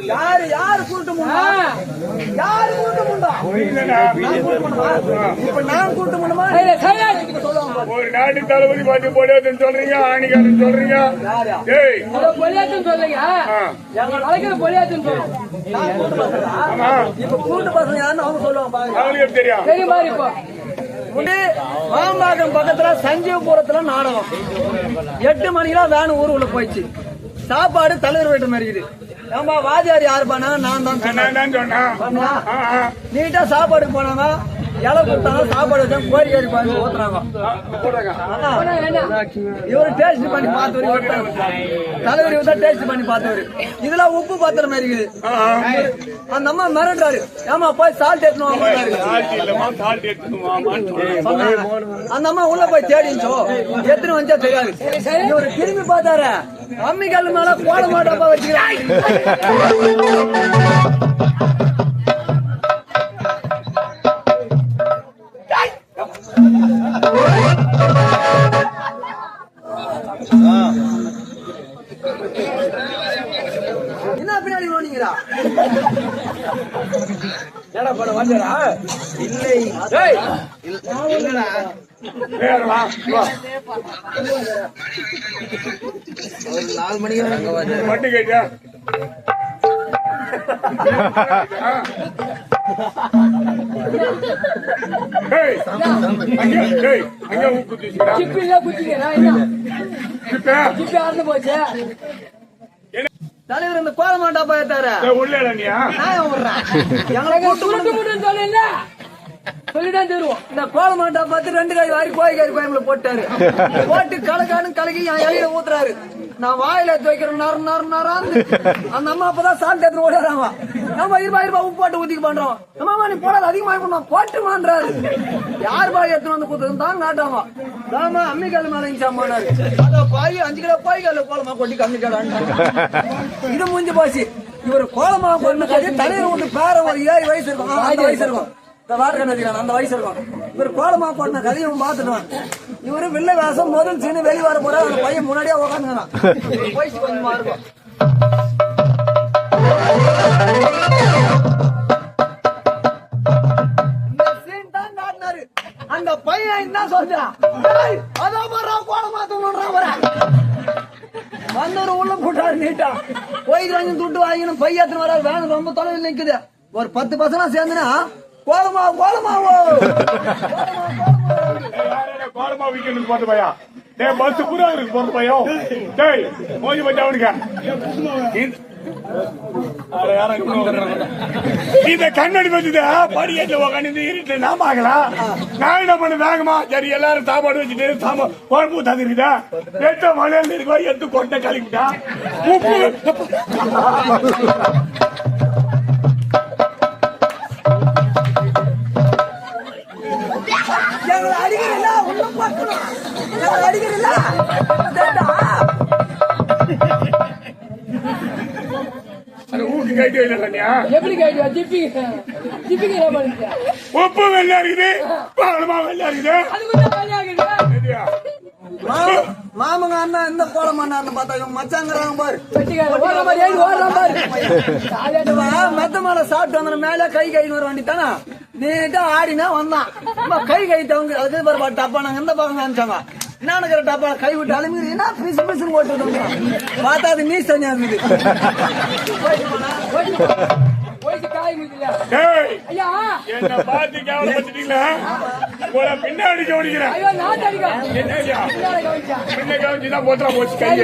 யாரு யாரு கூட்டு முண்டா? யாரு கூட்டு முண்டா? இப்ப நான் கூட்டு முண்டமா? ஒரு நாட்டு தளபதி பார்த்து பொடியாத்துன்னு சொல்றீங்க, ஆணிக்காரன் சொல்றீங்க. பொடியாத்துன்னு சொல்றீங்க, பொடியாத்துன்னு சொல்றோம். இப்ப கூட்டு பசங்க யாருன்னு அவங்க சொல்லுவாங்க. அவங்களுக்கு தெரியும். தெரியுமா? இப்போ மாம்பாக்கம் பக்கத்துல சஞ்சீவபுரத்துல நாடகம் 8 மணிக்கெல்லாம் வேன் ஊருக்குள்ள போயிடுச்சு. சாப்பாடு தலைவர் வீட்டு மாதிரி இருக்குது. ஏமா வாத்தியார் யாரு பண்ணாங்க? நான் தான் சொன்னேன். நீட்டா சாப்பாடு போனாங்க, இலை கொடுத்தாங்க, சாப்பாடு வச்சா கோரி ஏறி பாருங்க ஊத்துறாங்க. இவரு டேஸ்ட் பண்ணி பார்த்தவரு, தலைவர் இவர் தான் டேஸ்ட் பண்ணி பார்த்தவரு. இதுல உப்பு பாத்திர மாதிரி இருக்குது. அந்த அம்மா மிரட்டுறாரு, ஏமா போய் சால்ட் எடுத்துன்னு. அந்த அம்மா உள்ள போய் தேடிச்சோ எத்தனை வந்தா தெரியாது. இவரு திரும்பி பார்த்தாரு, அம்மிக்கல் மேல போட மாட்டாப்பா வச்சுக்கிறாங்க. என்ன பின்னாடி போனீங்களா? ஏடா பட வந்தடா? இல்லை இல்லடா. ஒரு 4 மணிக்கு மட்டு கேட்டா தலைவர் இந்த கோலமாட்டா போயிட்டாரு. சொல்லிதான் தருவோம். இந்த கோலமாட்டா பார்த்து 2 காய் வாரி கோய்காரி கோயம்புல போட்டாரு. போட்டு கலக்கானு கலக்கி என் இலையில ஊத்துறாரு. நான் வாயில துவைக்கிறேன் நர நர நரான்னு. அந்த அம்மா அப்பதான் சால்ட் எடுத்து ஓடுறாங்க. நம்ம 20 ரூபாய் உப்பு போட்டு ஊத்திக்கு பண்றோம். அம்மா நீ போடாது அதிகமாக போட்டு மான்றாரு. யார் பாய் எடுத்துன்னு வந்து கூத்துன்னு தான் காட்டுவாங்க. தாமா அம்மிக்கால மேல சாமானாரு. அத பாய் 5 கிலோ பாய்கால கோலமா கொட்டி கம்மிக்கால. இது முடிஞ்சு போச்சு. இவர் கோலமா பண்ண தலைவர் வந்து பேர ஒரு 7 வயசு இருக்கும், 5 வயசு இருக்கும். அந்த வயசு இருக்கும். இவர் கோலமா போன கதையும் பாத்துட்டான். இவரு வில்ல வேஷம் முதல் சீனு வெளியே வர போற அந்த பையன் முன்னாடியே உட்காந்துக்கிறான். வயசு கொஞ்சமா இருக்கும். இந்த சீன் தான் காட்டினாரு. அந்த பையன் என்ன சொல்றான்? அதான் கோலமா தூங்குறான். வந்தவர் உள்ள போட்டாரு நீட்டா. போய் துட்டு வாங்கினும் பையத்துன்னு வராது. வேணும் ரொம்ப தொலைவில் நிக்குது. ஒரு 10 பசங்க சேர்ந்துனா கோலமா கோலமாவோ கோலமா வீக்கெண்டு போட்டு பையா பஸ் பூரா இருக்கு போறது பையன். டேய் மோஜி பச்சா அவனுக்கு இந்த கண்ணாடி வச்சுட்டு படிக்கட்டுல உட்காந்து இருட்டு நான் பாக்கலாம். நான் என்ன பண்ண வேகமா சரி எல்லாரும் சாப்பாடு வச்சுட்டு குழம்பு தந்துருக்குதா எட்ட மலையில இருக்கா எடுத்து கொட்டை கழிக்கிட்டா உப்பு அடிக்கிறீங்களா? ஒண்ணும் பார்க்கணும் அடிக்கிறீங்களா? ஊக்கு கைட்டு எப்படி கைட்டு ஜிப்பிங்க உப்பு வெள்ளா இருக்குது, பாலமா வெள்ளா இருக்குது. மாமங்க அண்ணா இந்த கோலமான்னு பார்த்தா மச்சாங்கிறாங்க பாரு. மெத்த மேல சாப்பிட்டு வந்த மேல கை வர வேண்டித்தானா நீட்டா ஆடினா வந்தான். கை தவங்க அது டப்பா நாங்க எந்த பக்கம் அனுப்பிச்சாங்க. நானுக்கிற டப்பா கை விட்டு அலுமிங்க என்ன பிசு பிசுன்னு போட்டு பார்த்தா அது நீ தனியா இருக்குது. என்ன பார்த்து கேவலப்பட்டுட்டீங்களா? பின்னாடி கவனிக்கிறேன். பின்ன கவனிச்சுதான் போத்தா போச்சு கை.